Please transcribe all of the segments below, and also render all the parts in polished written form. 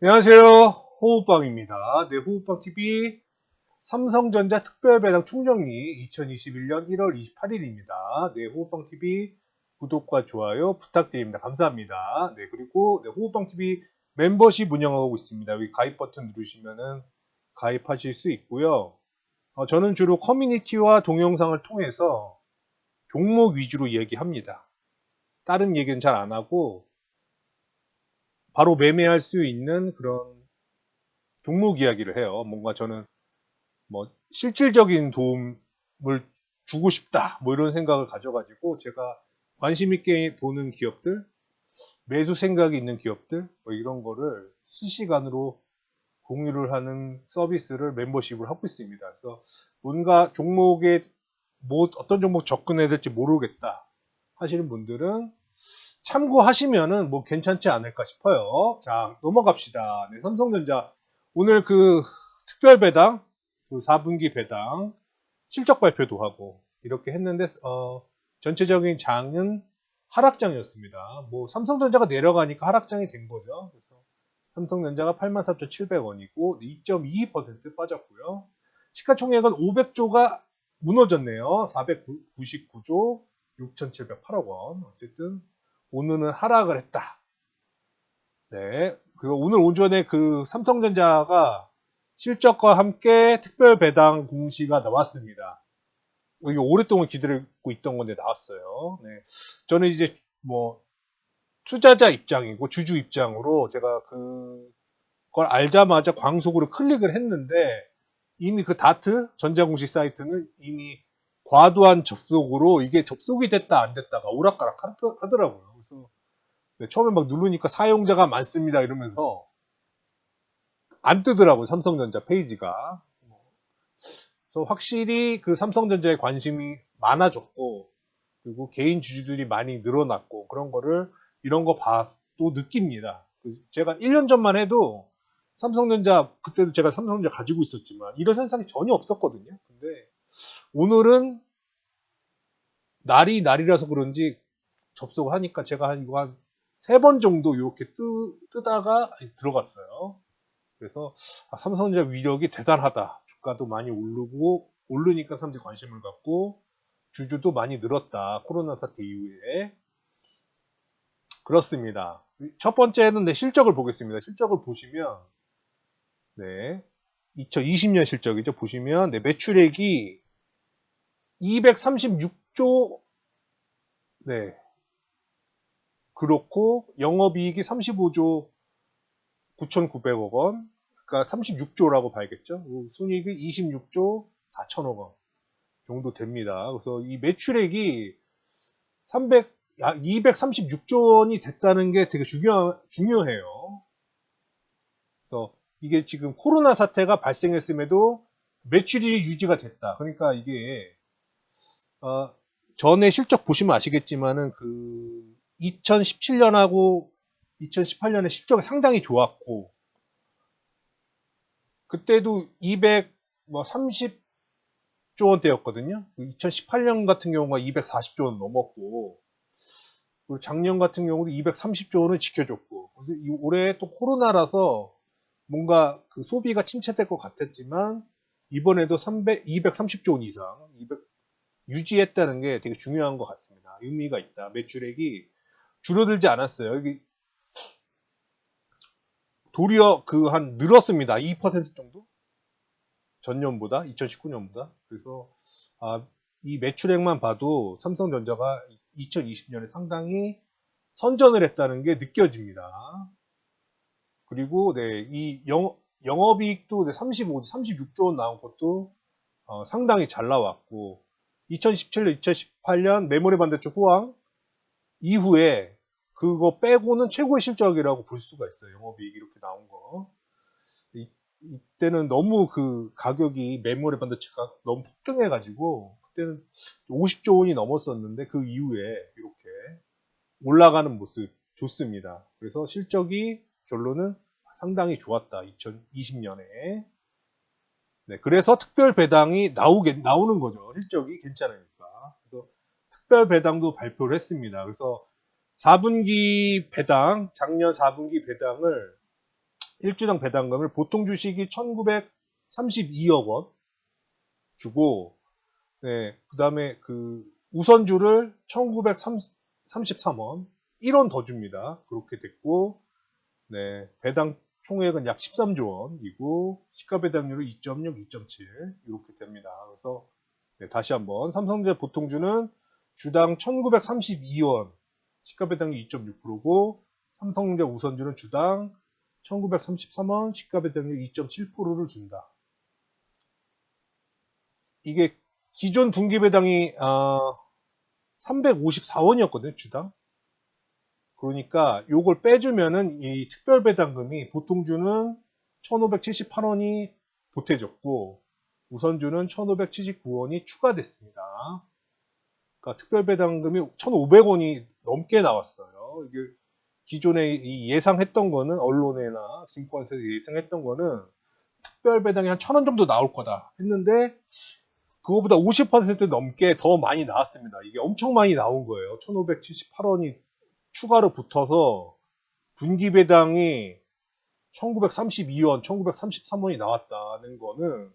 안녕하세요. 호우빵입니다. 네, 호우빵TV 삼성전자 특별배당 총정리 2021년 1월 28일입니다. 네, 호우빵TV 구독과 좋아요 부탁드립니다. 감사합니다. 네, 그리고 네, 호우빵TV 멤버십 운영하고 있습니다. 여기 가입 버튼 누르시면은 가입하실 수 있고요. 저는 주로 커뮤니티와 동영상을 통해서 종목 위주로 얘기합니다. 다른 얘기는 잘 안 하고 바로 매매할 수 있는 그런 종목 이야기를 해요. 뭔가 저는 뭐 실질적인 도움을 주고 싶다 뭐 이런 생각을 가져가지고 제가 관심 있게 보는 기업들, 매수 생각이 있는 기업들 뭐 이런 거를 실시간으로 공유를 하는 서비스를 멤버십을 하고 있습니다. 그래서 뭔가 종목에 뭐 어떤 종목 접근해야 될지 모르겠다 하시는 분들은 참고하시면은 뭐 괜찮지 않을까 싶어요. 자, 넘어갑시다. 네, 삼성전자 오늘 그 특별 배당, 그 4분기 배당 실적 발표도 하고 이렇게 했는데 전체적인 장은 하락장이었습니다. 뭐 삼성전자가 내려가니까 하락장이 된 거죠. 그래서 삼성전자가 83,700원이고 2.22% 빠졌고요. 시가총액은 500조가 무너졌네요. 499조 6,708억 원. 어쨌든 오늘은 하락을 했다. 네. 그리고 오늘 오전에 그 삼성전자가 실적과 함께 특별 배당 공시가 나왔습니다. 이게 오랫동안 기다리고 있던 건데 나왔어요. 네. 저는 이제 뭐 투자자 입장이고 주주 입장으로 제가 그걸 알자마자 광속으로 클릭을 했는데 이미 그 다트 전자공시 사이트는 이미 과도한 접속으로 이게 접속이 됐다 안 됐다가 오락가락 하더라고요. 그래서 네, 처음에 막 누르니까 사용자가 많습니다 이러면서 안 뜨더라고요. 삼성전자 페이지가. 그래서 확실히 그 삼성전자에 관심이 많아졌고 그리고 개인 주주들이 많이 늘어났고 그런 거를 이런 거 봐도 느낍니다. 제가 1년 전만 해도 삼성전자 그때도 제가 삼성전자 가지고 있었지만 이런 현상이 전혀 없었거든요. 근데 오늘은 날이라서 그런지 접속을 하니까 제가 한 이거 한 3번 정도 이렇게 뜨다가 들어갔어요. 그래서 삼성전자 위력이 대단하다. 주가도 많이 오르고 오르니까 사람들이 관심을 갖고 주주도 많이 늘었다. 코로나 사태 이후에. 그렇습니다. 첫 번째는 네, 실적을 보겠습니다. 실적을 보시면 네, 2020년 실적이죠. 보시면 네, 매출액이 236조 네, 그렇고 영업이익이 35조 9,900억 원. 그러니까 36조라고 봐야겠죠. 순이익이 26조 4천억 원 정도 됩니다. 그래서 이 매출액이 236조 원이 됐다는 게 되게 중요해요. 그래서 이게 지금 코로나 사태가 발생했음에도 매출이 유지가 됐다. 그러니까 이게 어, 전에 실적 보시면 아시겠지만은 그 2017년하고 2018년에 실적이 상당히 좋았고 그때도 230조 원대였거든요. 2018년 같은 경우가 240조 원 넘었고 그리고 작년 같은 경우도 230조 원을 지켜줬고 그래서 올해 또 코로나라서 뭔가 그 소비가 침체될 것 같았지만 이번에도 230조 원 이상 유지했다는 게 되게 중요한 것 같습니다. 의미가 있다. 매출액이 줄어들지 않았어요. 여기 도리어 그 한 늘었습니다. 2% 정도? 전년보다 2019년보다. 그래서 이 매출액만 봐도 삼성전자가 2020년에 상당히 선전을 했다는 게 느껴집니다. 그리고 네, 이 영업이익도 36조 원 나온 것도 상당히 잘 나왔고 2017년, 2018년 메모리 반도체 호황 이후에 그거 빼고는 최고의 실적이라고 볼 수가 있어요. 영업이익 이렇게 나온 거. 이때는 너무 그 가격이 메모리 반도체가 너무 폭등해가지고 그때는 50조 원이 넘었었는데 그 이후에 이렇게 올라가는 모습 좋습니다. 그래서 실적이 결론은 상당히 좋았다. 2020년에. 네, 그래서 특별 배당이 나오는 거죠. 실적이 괜찮으니까. 그래서 특별 배당도 발표를 했습니다. 그래서 4분기 배당, 작년 4분기 배당을 1주당 배당금을 보통 주식이 1932억 원 주고, 네, 그 다음에 그 우선주를 1933원, 1원 더 줍니다. 그렇게 됐고, 네, 배당 총액은 약 13조 원이고, 시가 배당률은 2.6, 2.7 이렇게 됩니다. 그래서 네, 다시 한번 삼성전자 보통주는 주당 1932원, 시가 배당률 2.6%고, 삼성전자 우선주는 주당 1933원, 시가 배당률 2.7%를 준다. 이게 기존 분기 배당이 354원이었거든요, 주당. 그러니까 요걸 빼주면은 이 특별 배당금이 보통주는 1578원이 보태졌고 우선주는 1579원이 추가됐습니다. 그러니까 특별 배당금이 1500원이 넘게 나왔어요. 이게 기존에 예상했던 거는 언론이나 증권사에서 예상했던 거는 특별 배당이 한 1000원 정도 나올 거다 했는데 그거보다 50% 넘게 더 많이 나왔습니다. 이게 엄청 많이 나온 거예요. 1578원이 추가로 붙어서 분기 배당이 1932원, 1933원이 나왔다는 거는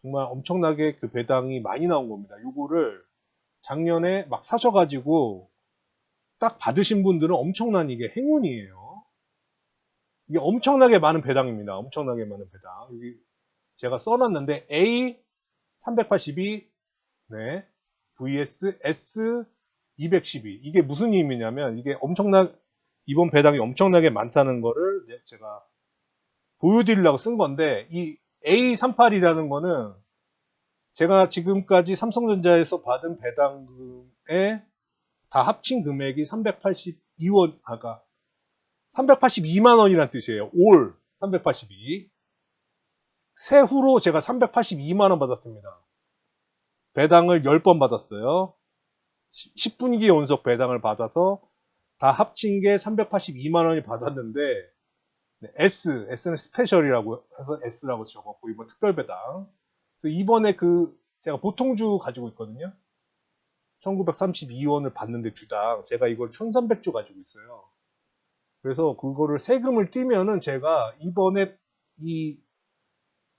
정말 엄청나게 그 배당이 많이 나온 겁니다. 요거를 작년에 막 사셔가지고 딱 받으신 분들은 엄청난 이게 행운이에요. 이게 엄청나게 많은 배당입니다. 엄청나게 많은 배당. 여기 제가 써놨는데 A 382, 네, vs S 212. 이게 무슨 의미냐면 이게 이번 배당이 엄청나게 많다는 거를 제가 보여드리려고 쓴 건데 이 A38이라는 거는 제가 지금까지 삼성전자에서 받은 배당금에 다 합친 금액이 382원, 아까 382만 원이란 뜻이에요. 올 382. 세후로 제가 382만 원 받았습니다. 배당을 10번 받았어요. 10분기 연속 배당을 받아서 다 합친 게 382만 원이 받았는데 네, S는 스페셜이라고 해서 S라고 적었고 이번 특별 배당. 그래서 이번에 제가 보통주 가지고 있거든요. 1932원을 받는데 주당 제가 이걸 1300주 가지고 있어요. 그래서 그거를 세금을 떼면은 제가 이번에 이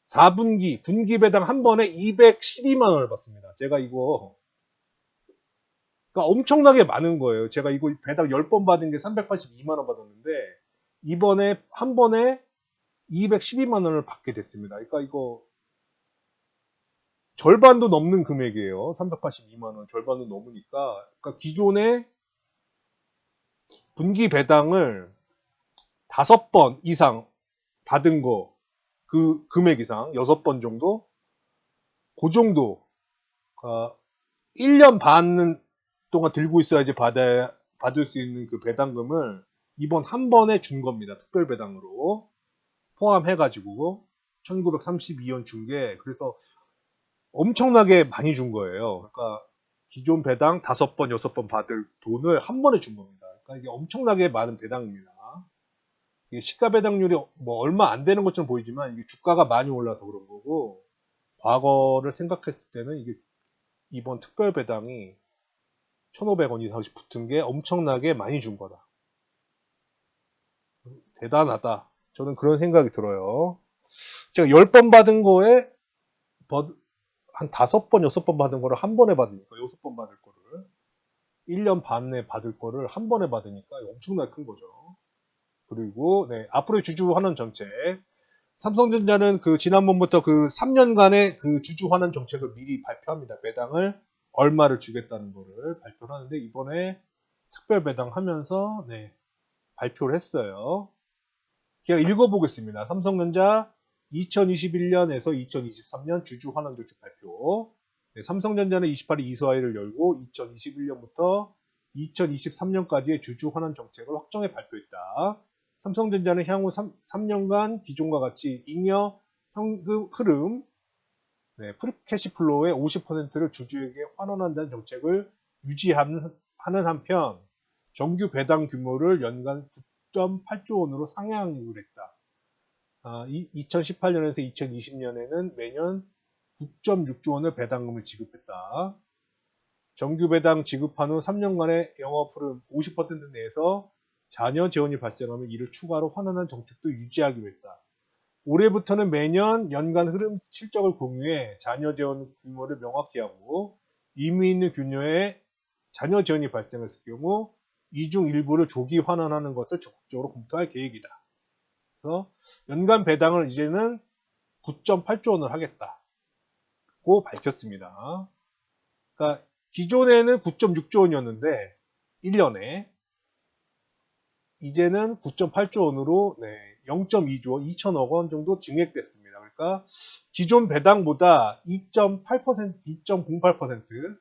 4분기 분기 배당 한 번에 212만 원을 받습니다. 제가 이거 그러니까 엄청나게 많은 거예요. 제가 이거 배당 10번 받은 게 382만 원 받았는데 이번에 한 번에 212만 원을 받게 됐습니다. 그러니까 이거 절반도 넘는 금액이에요. 382만 원 절반도 넘으니까 그러니까 기존에 분기 배당을 5번 이상 받은 거 그 금액 이상 6번 정도 그 정도 1년 반 동안 들고 있어야지 받을 수 있는 그 배당금을 이번 한 번에 준 겁니다. 특별 배당으로 포함해가지고 1932원 준 게 그래서 엄청나게 많이 준 거예요. 그러니까 기존 배당 5번, 6번 받을 돈을 한 번에 준 겁니다. 그러니까 이게 엄청나게 많은 배당입니다. 이게 시가 배당률이 뭐 얼마 안 되는 것처럼 보이지만 이게 주가가 많이 올라서 그런 거고 과거를 생각했을 때는 이게 이번 특별 배당이 1,500원 이상씩 붙은 게 엄청나게 많이 준 거다. 대단하다. 저는 그런 생각이 들어요. 제가 10번 받은 거에 한 5번, 6번 받은 거를 한 번에 받으니까 6번 받을 거를 1년 반에 받을 거를 한 번에 받으니까 엄청나게 큰 거죠. 그리고 네, 앞으로의 주주 환원 정책. 삼성전자는 지난번부터 3년간의 주주 환원 정책을 미리 발표합니다. 배당을 얼마를 주겠다는 거를 발표를 하는데 이번에 특별 배당하면서 네, 발표를 했어요. 제가 읽어보겠습니다. 삼성전자 2021년에서 2023년 주주 환원 정책 발표. 네, 삼성전자는 28일 이사회를 열고 2021년부터 2023년까지의 주주 환원 정책을 확정해 발표했다. 삼성전자는 향후 3년간 기존과 같이 잉여 현금 흐름, 네, 프리캐시플로우의 50%를 주주에게 환원한다는 정책을 유지하는 한편 정규 배당 규모를 연간 9.8조 원으로 상향을 했다. 2018년에서 2020년에는 매년 9.6조 원의 배당금을 지급했다. 정규 배당 지급한 후 3년간의 영업 흐름 50% 내에서 자녀 재원이 발생하면 이를 추가로 환원한 정책도 유지하기로 했다. 올해부터는 매년 연간 흐름 실적을 공유해 자녀 재원 규모를 명확히 하고 의미 있는 규모의 자녀 재원이 발생했을 경우 이 중 일부를 조기 환원하는 것을 적극적으로 검토할 계획이다. 그래서 연간 배당을 이제는 9.8조 원을 하겠다고 밝혔습니다. 그러니까 기존에는 9.6조 원이었는데 1년에 이제는 9.8조 원으로 0.2조 원, 2천억 원 정도 증액됐습니다. 그러니까 기존 배당보다 2.8%, 2.08%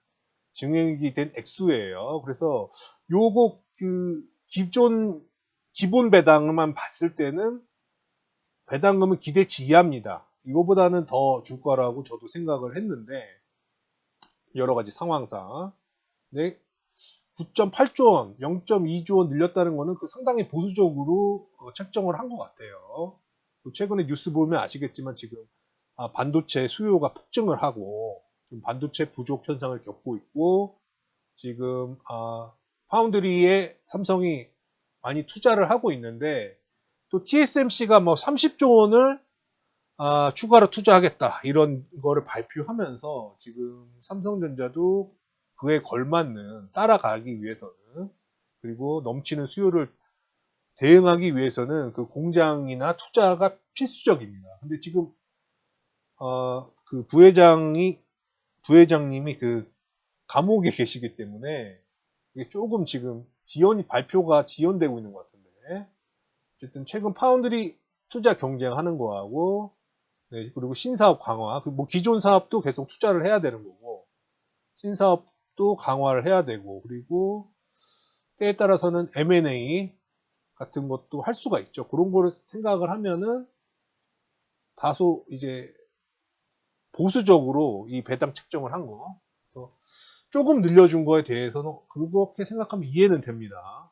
증액이 된 액수예요. 그래서 요거 기본 배당만 봤을 때는 배당금은 기대치 이하입니다. 이거보다는 더 줄 거라고 저도 생각을 했는데 여러 가지 상황상. 네, 9.8조 원, 0.2조 원 늘렸다는 거는 그 상당히 보수적으로 책정을 한 것 같아요. 최근에 뉴스 보면 아시겠지만 지금 반도체 수요가 폭증을 하고 지금 반도체 부족 현상을 겪고 있고 지금 파운드리에 삼성이 많이 투자를 하고 있는데 또 TSMC가 뭐 30조 원을 추가로 투자하겠다 이런 거를 발표하면서 지금 삼성전자도 그에 걸맞는 따라가기 위해서는 그리고 넘치는 수요를 대응하기 위해서는 그 공장이나 투자가 필수적입니다. 근데 지금 그 부회장님이 그 감옥에 계시기 때문에 이게 조금 지금 발표가 지연되고 있는 것 같은데 어쨌든 최근 파운드리 투자 경쟁하는 거하고 네, 그리고 신사업 강화, 뭐 기존 사업도 계속 투자를 해야 되는 거고 신사업도 강화를 해야 되고 그리고 때에 따라서는 M&A 같은 것도 할 수가 있죠. 그런 거를 생각을 하면은 다소 이제 보수적으로 이 배당 책정을 한 거. 그래서 조금 늘려준 거에 대해서는 그렇게 생각하면 이해는 됩니다.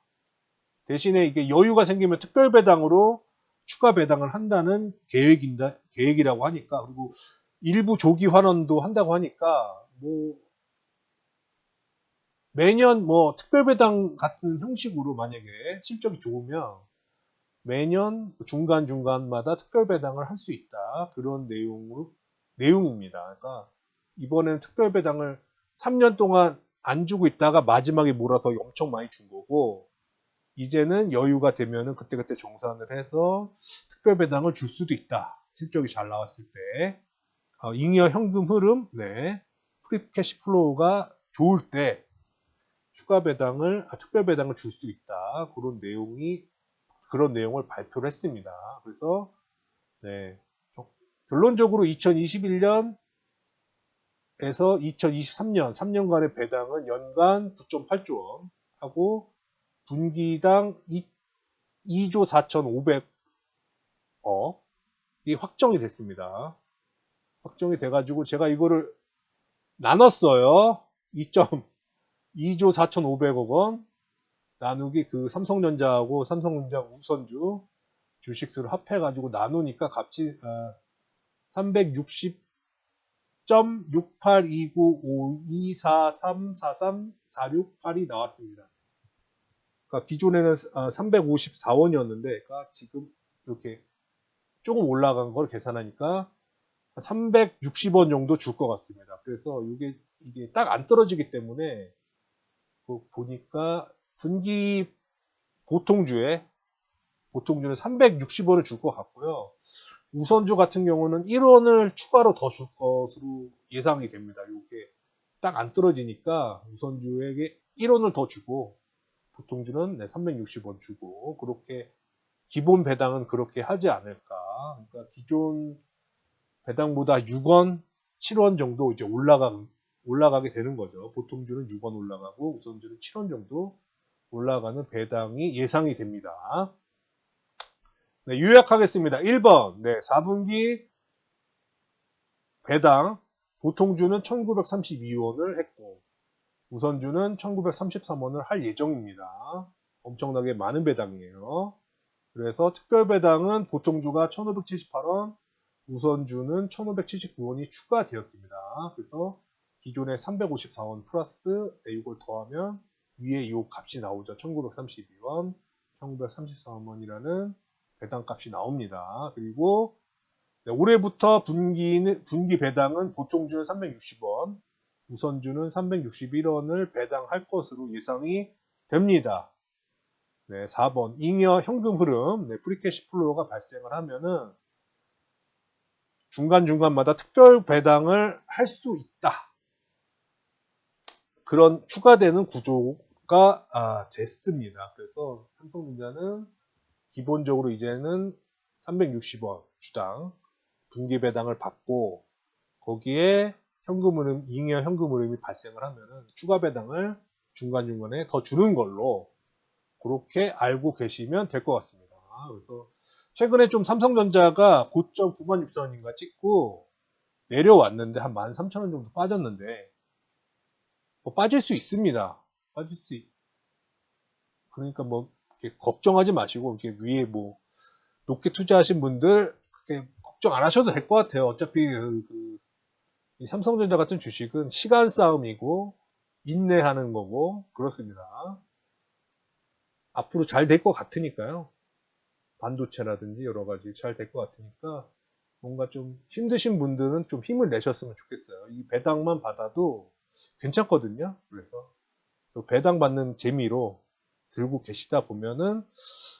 대신에 이게 여유가 생기면 특별 배당으로 추가 배당을 한다는 계획이라고 하니까 그리고 일부 조기 환원도 한다고 하니까 뭐 매년 뭐 특별 배당 같은 형식으로 만약에 실적이 좋으면 매년 중간중간마다 특별 배당을 할 수 있다. 그런 내용입니다. 그러니까 이번에는 특별 배당을 3년 동안 안 주고 있다가 마지막에 몰아서 엄청 많이 준 거고 이제는 여유가 되면은 그때그때 정산을 해서 특별 배당을 줄 수도 있다. 실적이 잘 나왔을 때. 잉여 현금 흐름, 네. 프리 캐시 플로우가 좋을 때 특별 배당을 줄 수 있다. 그런 내용을 발표를 했습니다. 그래서, 네. 결론적으로 2021년에서 2023년, 3년간의 배당은 연간 9.8조 원 하고 분기당 2조 4,500억이 확정이 됐습니다. 확정이 돼가지고 제가 이거를 나눴어요. 2조 4,500억 원 나누기 그 삼성전자하고 삼성전자 우선주 주식수를 합해가지고 나누니까 값이 360.682952434346.8이 나왔습니다. 그러니까 기존에는 354원이었는데 그러니까 지금 이렇게 조금 올라간 걸 계산하니까 360원 정도 줄 것 같습니다. 그래서 이게 딱 안 떨어지기 때문에 보니까 분기 보통주는 360원을 줄 것 같고요. 우선주 같은 경우는 1원을 추가로 더 줄 것으로 예상이 됩니다. 이게 딱 안 떨어지니까 우선주에게 1원을 더 주고 보통주는 360원 주고 그렇게 기본 배당은 그렇게 하지 않을까. 그러니까 기존 배당보다 6원, 7원 정도 이제 올라가게 되는 거죠. 보통주는 6원 올라가고 우선주는 7원 정도 올라가는 배당이 예상이 됩니다. 네, 요약하겠습니다. 1번, 4분기 배당, 보통주는 1932원을 했고, 우선주는 1933원을 할 예정입니다. 엄청나게 많은 배당이에요. 그래서 특별 배당은 보통주가 1578원, 우선주는 1579원이 추가되었습니다. 그래서 기존에 354원 플러스 이걸 더하면 위에 이 값이 나오죠. 1932원, 1934만 원이라는 배당값이 나옵니다. 그리고 네, 올해부터 분기 배당은 보통주는 360원, 우선주는 361원을 배당할 것으로 예상이 됩니다. 네, 4번 잉여 현금 흐름, 네, 프리캐시 플로우가 발생을 하면은 중간중간마다 특별 배당을 할 수 있다. 그런 추가되는 구조가 됐습니다. 그래서 삼성전자는 기본적으로 이제는 360원 주당 분기 배당을 받고 거기에 현금 흐름, 잉여 현금 흐름이 발생을 하면은 추가 배당을 중간중간에 더 주는 걸로 그렇게 알고 계시면 될 것 같습니다. 그래서 최근에 좀 삼성전자가 고점 96,000원인가 찍고 내려왔는데 한 13,000원 정도 빠졌는데 뭐 빠질 수 있습니다. 빠질 수 있... 그러니까 뭐 이렇게 걱정하지 마시고 이렇게 위에 뭐 높게 투자하신 분들 그렇게 걱정 안 하셔도 될 것 같아요. 어차피 이 삼성전자 같은 주식은 시간 싸움이고 인내하는 거고 그렇습니다. 앞으로 잘 될 것 같으니까요. 반도체라든지 여러 가지 잘 될 것 같으니까 뭔가 좀 힘드신 분들은 좀 힘을 내셨으면 좋겠어요. 이 배당만 받아도 괜찮거든요. 그래서 배당 받는 재미로 들고 계시다 보면은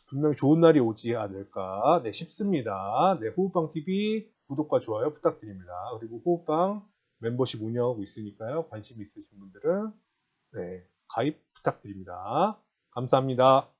분명히 좋은 날이 오지 않을까 싶습니다. 네, 호흡방TV 구독과 좋아요 부탁드립니다. 그리고 호흡방 멤버십 운영하고 있으니까요. 관심 있으신 분들은 네, 가입 부탁드립니다. 감사합니다.